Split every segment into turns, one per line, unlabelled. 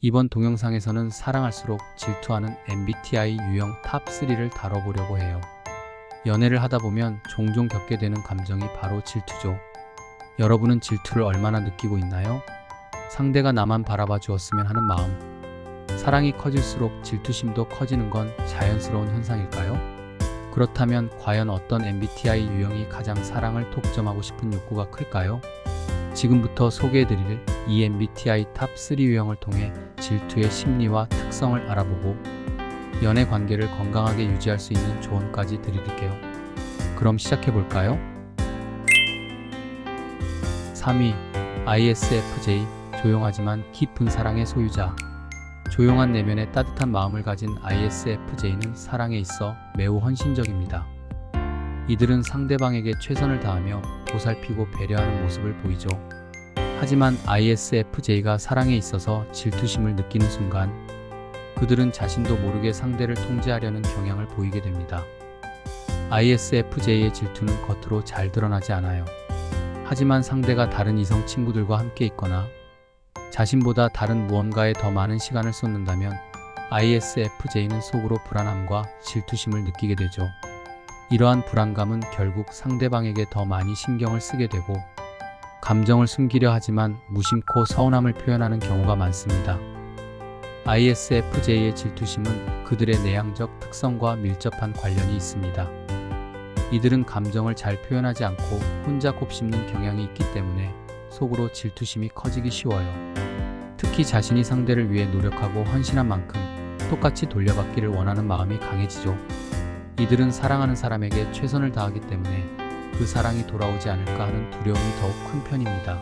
이번 동영상에서는 사랑할수록 질투하는 MBTI 유형 탑3를 다뤄보려고 해요. 연애를 하다 보면 종종 겪게 되는 감정이 바로 질투죠. 여러분은 질투를 얼마나 느끼고 있나요? 상대가 나만 바라봐 주었으면 하는 마음. 사랑이 커질수록 질투심도 커지는 건 자연스러운 현상일까요? 그렇다면 과연 어떤 MBTI 유형이 가장 사랑을 독점하고 싶은 욕구가 클까요? 지금부터 소개해드릴 이 MBTI 탑3 유형을 통해 질투의 심리와 특성을 알아보고 연애 관계를 건강하게 유지할 수 있는 조언까지 드릴게요. 그럼 시작해볼까요? 3위 ISFJ, 조용하지만 깊은 사랑의 소유자. 조용한 내면에 따뜻한 마음을 가진 ISFJ는 사랑에 있어 매우 헌신적입니다. 이들은 상대방에게 최선을 다하며 보살피고 배려하는 모습을 보이죠. 하지만 ISFJ가 사랑에 있어서 질투심을 느끼는 순간 그들은 자신도 모르게 상대를 통제하려는 경향을 보이게 됩니다. ISFJ의 질투는 겉으로 잘 드러나지 않아요. 하지만 상대가 다른 이성 친구들과 함께 있거나 자신보다 다른 무언가에 더 많은 시간을 쏟는다면 ISFJ는 속으로 불안함과 질투심을 느끼게 되죠. 이러한 불안감은 결국 상대방에게 더 많이 신경을 쓰게 되고 감정을 숨기려 하지만 무심코 서운함을 표현하는 경우가 많습니다. ISFJ의 질투심은 그들의 내향적 특성과 밀접한 관련이 있습니다. 이들은 감정을 잘 표현하지 않고 혼자 곱씹는 경향이 있기 때문에 속으로 질투심이 커지기 쉬워요. 특히 자신이 상대를 위해 노력하고 헌신한 만큼 똑같이 돌려받기를 원하는 마음이 강해지죠. 이들은 사랑하는 사람에게 최선을 다하기 때문에 그 사랑이 돌아오지 않을까 하는 두려움이 더욱 큰 편입니다.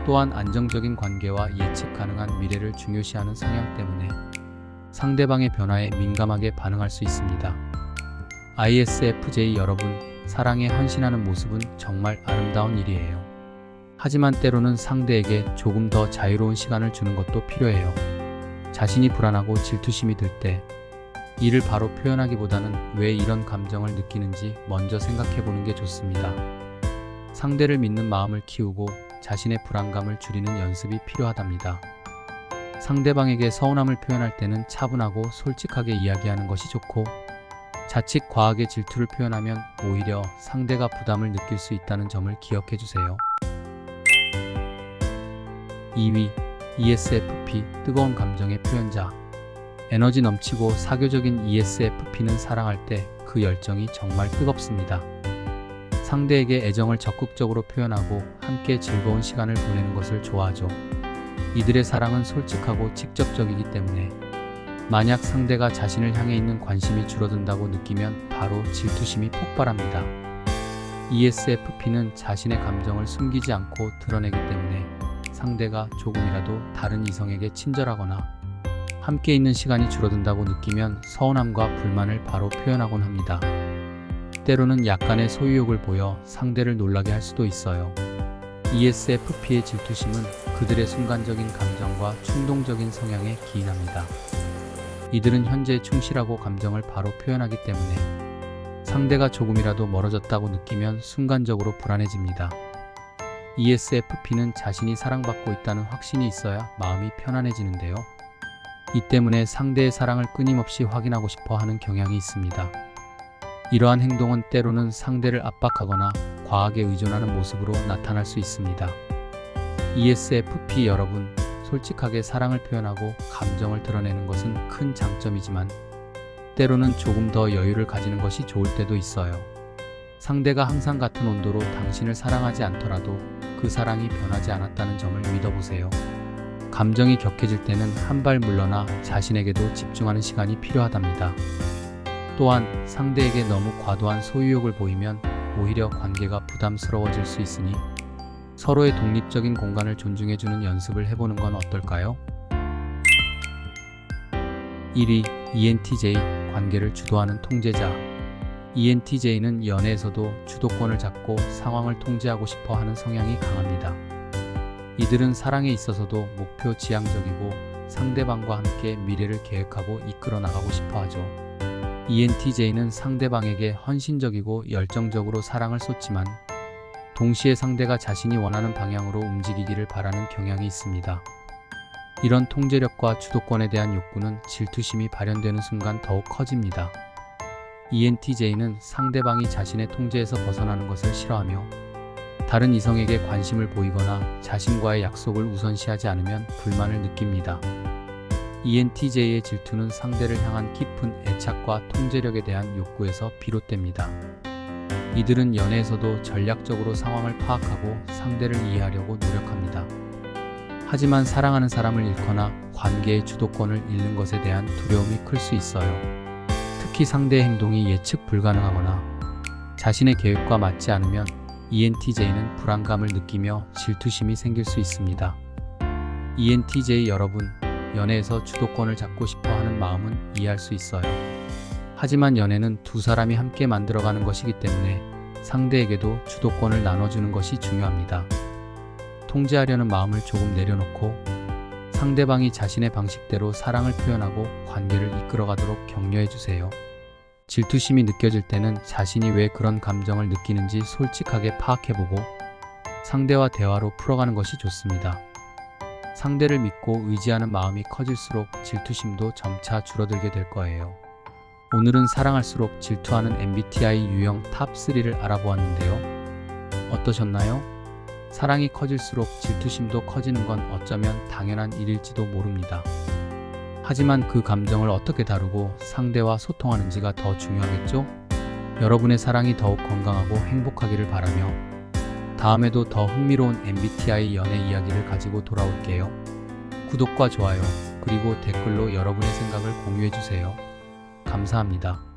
또한 안정적인 관계와 예측 가능한 미래를 중요시하는 성향 때문에 상대방의 변화에 민감하게 반응할 수 있습니다. ISFJ 여러분, 사랑에 헌신하는 모습은 정말 아름다운 일이에요. 하지만 때로는 상대에게 조금 더 자유로운 시간을 주는 것도 필요해요. 자신이 불안하고 질투심이 들 때 이를 바로 표현하기보다는 왜 이런 감정을 느끼는지 먼저 생각해보는 게 좋습니다. 상대를 믿는 마음을 키우고 자신의 불안감을 줄이는 연습이 필요하답니다. 상대방에게 서운함을 표현할 때는 차분하고 솔직하게 이야기하는 것이 좋고 자칫 과하게 질투를 표현하면 오히려 상대가 부담을 느낄 수 있다는 점을 기억해주세요. 2위 ESFP, 뜨거운 감정의 표현자. 에너지 넘치고 사교적인 ESFP는 사랑할 때 그 열정이 정말 뜨겁습니다. 상대에게 애정을 적극적으로 표현하고 함께 즐거운 시간을 보내는 것을 좋아하죠. 이들의 사랑은 솔직하고 직접적이기 때문에 만약 상대가 자신을 향해 있는 관심이 줄어든다고 느끼면 바로 질투심이 폭발합니다. ESFP는 자신의 감정을 숨기지 않고 드러내기 때문에 상대가 조금이라도 다른 이성에게 친절하거나 함께 있는 시간이 줄어든다고 느끼면 서운함과 불만을 바로 표현하곤 합니다. 때로는 약간의 소유욕을 보여 상대를 놀라게 할 수도 있어요. ESFP의 질투심은 그들의 순간적인 감정과 충동적인 성향에 기인합니다. 이들은 현재에 충실하고 감정을 바로 표현하기 때문에 상대가 조금이라도 멀어졌다고 느끼면 순간적으로 불안해집니다. ESFP는 자신이 사랑받고 있다는 확신이 있어야 마음이 편안해지는데요. 이 때문에 상대의 사랑을 끊임없이 확인하고 싶어 하는 경향이 있습니다. 이러한 행동은 때로는 상대를 압박하거나 과하게 의존하는 모습으로 나타날 수 있습니다. ESFP 여러분, 솔직하게 사랑을 표현하고 감정을 드러내는 것은 큰 장점이지만 때로는 조금 더 여유를 가지는 것이 좋을 때도 있어요. 상대가 항상 같은 온도로 당신을 사랑하지 않더라도 그 사랑이 변하지 않았다는 점을 믿어보세요. 감정이 격해질 때는 한 발 물러나 자신에게도 집중하는 시간이 필요하답니다. 또한 상대에게 너무 과도한 소유욕을 보이면 오히려 관계가 부담스러워질 수 있으니 서로의 독립적인 공간을 존중해주는 연습을 해보는 건 어떨까요? 1위 ENTJ, 관계를 주도하는 통제자. ENTJ는 연애에서도 주도권을 잡고 상황을 통제하고 싶어 하는 성향이 강합니다. 이들은 사랑에 있어서도 목표 지향적이고 상대방과 함께 미래를 계획하고 이끌어 나가고 싶어 하죠. ENTJ는 상대방에게 헌신적이고 열정적으로 사랑을 쏟지만 동시에 상대가 자신이 원하는 방향으로 움직이기를 바라는 경향이 있습니다. 이런 통제력과 주도권에 대한 욕구는 질투심이 발현되는 순간 더욱 커집니다. ENTJ는 상대방이 자신의 통제에서 벗어나는 것을 싫어하며 다른 이성에게 관심을 보이거나 자신과의 약속을 우선시하지 않으면 불만을 느낍니다. ENTJ의 질투는 상대를 향한 깊은 애착과 통제력에 대한 욕구에서 비롯됩니다. 이들은 연애에서도 전략적으로 상황을 파악하고 상대를 이해하려고 노력합니다. 하지만 사랑하는 사람을 잃거나 관계의 주도권을 잃는 것에 대한 두려움이 클 수 있어요. 특히 상대의 행동이 예측 불가능하거나 자신의 계획과 맞지 않으면 ENTJ는 불안감을 느끼며 질투심이 생길 수 있습니다. ENTJ 여러분, 연애에서 주도권을 잡고 싶어 하는 마음은 이해할 수 있어요. 하지만 연애는 두 사람이 함께 만들어가는 것이기 때문에 상대에게도 주도권을 나눠주는 것이 중요합니다. 통제하려는 마음을 조금 내려놓고 상대방이 자신의 방식대로 사랑을 표현하고 관계를 이끌어가도록 격려해주세요. 질투심이 느껴질 때는 자신이 왜 그런 감정을 느끼는지 솔직하게 파악해보고 상대와 대화로 풀어가는 것이 좋습니다. 상대를 믿고 의지하는 마음이 커질수록 질투심도 점차 줄어들게 될 거예요. 오늘은 사랑할수록 질투하는 MBTI 유형 탑3를 알아보았는데요. 어떠셨나요? 사랑이 커질수록 질투심도 커지는 건 어쩌면 당연한 일일지도 모릅니다. 하지만 그 감정을 어떻게 다루고 상대와 소통하는지가 더 중요하겠죠? 여러분의 사랑이 더욱 건강하고 행복하기를 바라며 다음에도 더 흥미로운 MBTI 연애 이야기를 가지고 돌아올게요. 구독과 좋아요, 그리고 댓글로 여러분의 생각을 공유해주세요. 감사합니다.